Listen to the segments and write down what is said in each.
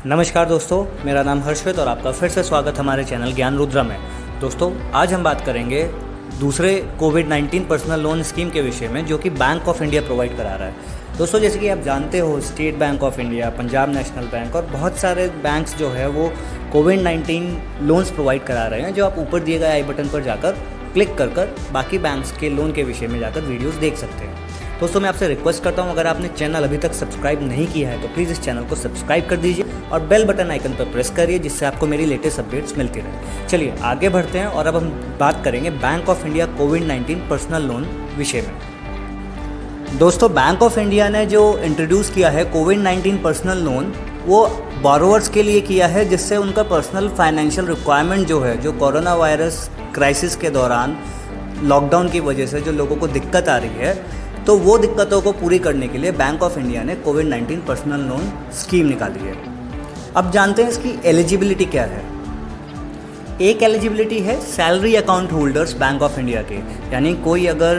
नमस्कार दोस्तों, मेरा नाम हर्षित और आपका फिर से स्वागत हमारे चैनल ज्ञान रुद्रा में। दोस्तों, आज हम बात करेंगे दूसरे कोविड-19 पर्सनल लोन स्कीम के विषय में जो कि बैंक ऑफ इंडिया प्रोवाइड करा रहा है। दोस्तों, जैसे कि आप जानते हो, state bank of India, Punjab national bank और बहुत सारे बैंक्स जो है वो कोविड-19 लोन्स प्रोवाइड करा रहे हैं, जो आप ऊपर दिए गए आई बटन पर जाकर क्लिक कर बाकी बैंक्स के लोन के विषय में जाकर वीडियोस देख सकते हैं। दोस्तों, मैं आपसे रिक्वेस्ट करता हूं, अगर आपने चैनल अभी तक सब्सक्राइब नहीं किया है तो प्लीज़ इस चैनल को सब्सक्राइब कर दीजिए और बेल बटन आइकन पर प्रेस करिए, जिससे आपको मेरी लेटेस्ट अपडेट्स मिलती रहे। चलिए आगे बढ़ते हैं और अब हम बात करेंगे बैंक ऑफ इंडिया कोविड-19 पर्सनल लोन विषय में। दोस्तों, बैंक ऑफ इंडिया ने जो इंट्रोड्यूस किया है कोविड-19 पर्सनल लोन, वो बोरोवर्स के लिए किया है, जिससे उनका पर्सनल फाइनेंशियल रिक्वायरमेंट जो है, जो कोरोना वायरस क्राइसिस के दौरान लॉकडाउन की वजह से जो लोगों को दिक्कत आ रही है, तो वो दिक्कतों को पूरी करने के लिए बैंक ऑफ इंडिया ने कोविड-19 पर्सनल लोन स्कीम निकाली है। अब जानते हैं इसकी एलिजिबिलिटी क्या है। एक एलिजिबिलिटी है salary account holders bank of India के, यानी कोई अगर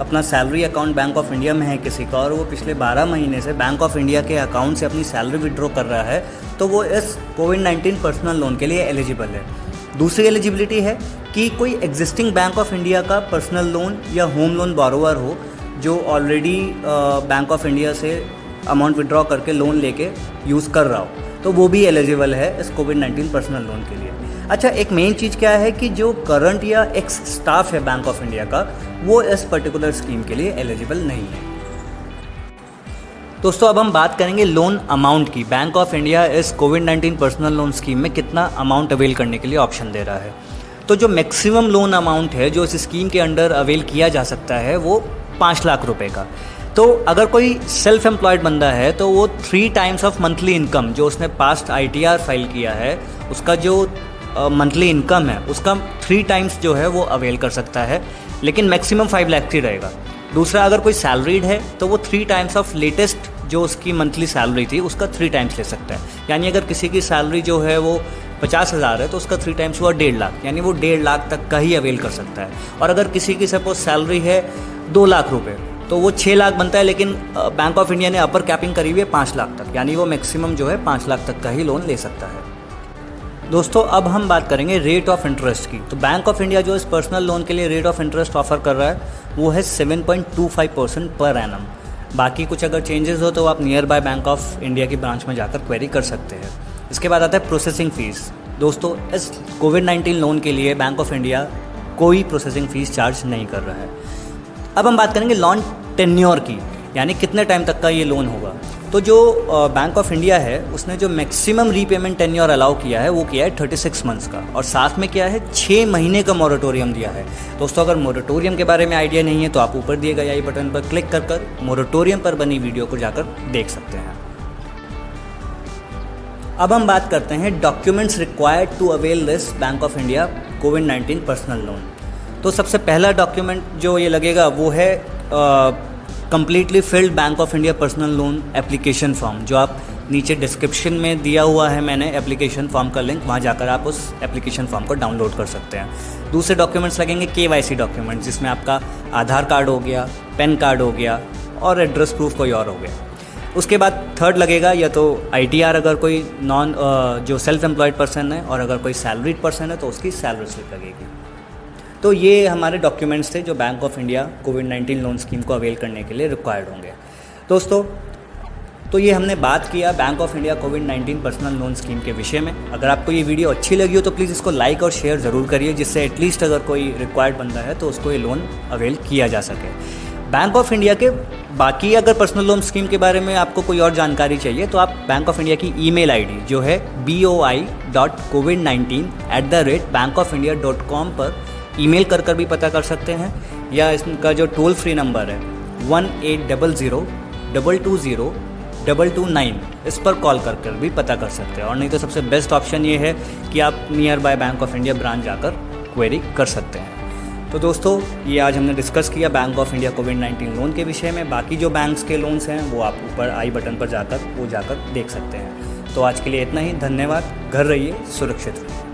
अपना salary account bank of India में है किसी का और वो पिछले 12 महीने से बैंक ऑफ इंडिया के अकाउंट से अपनी सैलरी विड्रॉ कर रहा है, तो वो इस कोविड-19 पर्सनल लोन के लिए एलिजिबल है। दूसरी एलिजिबिलिटी है कि कोई एग्जिस्टिंग बैंक ऑफ इंडिया का पर्सनल लोन या होम लोन बोरोवर हो, जो ऑलरेडी बैंक ऑफ इंडिया से अमाउंट विड्रॉ करके लोन लेके यूज़ कर रहा हो, तो वो भी एलिजिबल है इस कोविड-19 पर्सनल लोन के लिए। अच्छा, एक मेन चीज़ क्या है कि जो करंट या एक्स स्टाफ है बैंक ऑफ इंडिया का, वो इस पर्टिकुलर स्कीम के लिए एलिजिबल नहीं है। दोस्तों, अब हम बात करेंगे लोन अमाउंट की। बैंक ऑफ इंडिया इस कोविड-19 पर्सनल लोन स्कीम में कितना अमाउंट अवेल करने के लिए ऑप्शन दे रहा है। तो जो मैक्सिमम लोन अमाउंट है जो इस स्कीम के अंडर अवेल किया जा सकता है, वो 5 लाख रुपए का। तो अगर कोई सेल्फ एम्प्लॉयड बंदा है तो वो 3 टाइम्स ऑफ मंथली इनकम जो उसने पास्ट ITR फाइल किया है, उसका जो मंथली इनकम है उसका 3 टाइम्स जो है वो अवेल कर सकता है, लेकिन मैक्सिमम 5 लाख ही रहेगा। दूसरा, अगर कोई सैलरीड है तो वो 3 टाइम्स ऑफ लेटेस्ट जो उसकी मंथली सैलरी थी उसका 3 टाइम्स ले सकता है। यानी अगर किसी की सैलरी जो है वो 50,000 है तो उसका 3 टाइम्स हुआ 1.5 लाख, यानी वो 1.5 लाख तक का ही अवेल कर सकता है। और अगर किसी की सपोज सैलरी है 2 लाख रुपए, तो वो 6 लाख बनता है, लेकिन बैंक ऑफ इंडिया ने अपर कैपिंग करी हुई है 5 लाख तक, यानी वो मैक्सिमम जो है 5 लाख तक का ही लोन ले सकता है। दोस्तों, अब हम बात करेंगे रेट ऑफ इंटरेस्ट की। तो बैंक ऑफ इंडिया जो इस पर्सनल लोन के लिए रेट ऑफ इंटरेस्ट ऑफर कर रहा है वो है 7.25% पर एनम। बाकी कुछ अगर चेंजेस हो तो आप near by bank of India की ब्रांच में जाकर क्वेरी कर सकते हैं। इसके बाद आता है प्रोसेसिंग फ़ीस। दोस्तों, इस कोविड-19 लोन के लिए बैंक ऑफ इंडिया कोई प्रोसेसिंग फ़ीस चार्ज नहीं कर रहा है। अब हम बात करेंगे लोन टेन्योर की, यानी कितने टाइम तक का ये लोन होगा। तो जो बैंक ऑफ इंडिया है उसने जो मैक्सिमम रीपेमेंट टेन्योर अलाउ किया है वो किया है 36 मंथ्स का, और साथ में क्या है 6 महीने का मोरेटोरियम दिया है। दोस्तों, अगर मोरेटोरियम के बारे में आइडिया नहीं है तो आप ऊपर दिए गए आई बटन पर क्लिक कर मोरेटोरियम पर बनी वीडियो को जाकर देख सकते हैं। अब हम बात करते हैं documents required to avail this Bank of India कोविड-19 पर्सनल लोन। तो सबसे पहला डॉक्यूमेंट जो ये लगेगा वो है completely filled Bank of India personal loan application form, जो आप नीचे डिस्क्रिप्शन में दिया हुआ है मैंने एप्लीकेशन फॉर्म का लिंक, वहाँ जाकर आप उस एप्लीकेशन फॉर्म को डाउनलोड कर सकते हैं। दूसरे डॉक्यूमेंट्स लगेंगे KYC डॉक्यूमेंट्स, जिसमें आपका आधार कार्ड हो गया, पैन कार्ड हो गया और एड्रेस प्रूफ कोई और हो गया। उसके बाद थर्ड लगेगा या तो ITR अगर कोई जो सेल्फ एम्प्लॉयड पर्सन है, और अगर कोई सैलरीड पर्सन है तो उसकी सैलरी स्लिप लगेगी। तो ये हमारे डॉक्यूमेंट्स थे जो bank of India covid loan scheme को अवेल करने के लिए रिक्वायर्ड होंगे। दोस्तों, तो ये हमने बात किया बैंक ऑफ इंडिया कोविड-19 पर्सनल लोन स्कीम के विषय में। अगर आपको ये वीडियो अच्छी लगी हो तो प्लीज़ इसको लाइक और शेयर ज़रूर करिए, जिससे एटलीस्ट अगर कोई रिक्वायर्ड बंदा है तो उसको ये लोन अवेल किया जा सके। बैंक ऑफ इंडिया के बाकी अगर पर्सनल लोन स्कीम के बारे में आपको कोई और जानकारी चाहिए तो आप बैंक ऑफ इंडिया की ईमेल ID जो है boi.covid19@bankofindia.com पर ईमेल कर भी पता कर सकते हैं, या इसका जो टोल फ्री नंबर है 1800-220-229, इस पर कॉल कर भी पता कर सकते हैं। और नहीं तो सबसे बेस्ट ऑप्शन ये है कि आप near by bank of India branch जाकर क्वेरी कर सकते हैं। तो दोस्तों, ये आज हमने डिस्कस किया bank of India covid loan के विषय में। बाकी जो बैंक्स के लोन्स हैं वो आप ऊपर आई बटन पर जाकर देख सकते हैं। तो आज के लिए इतना ही। धन्यवाद। घर रहिए, सुरक्षित रहिए।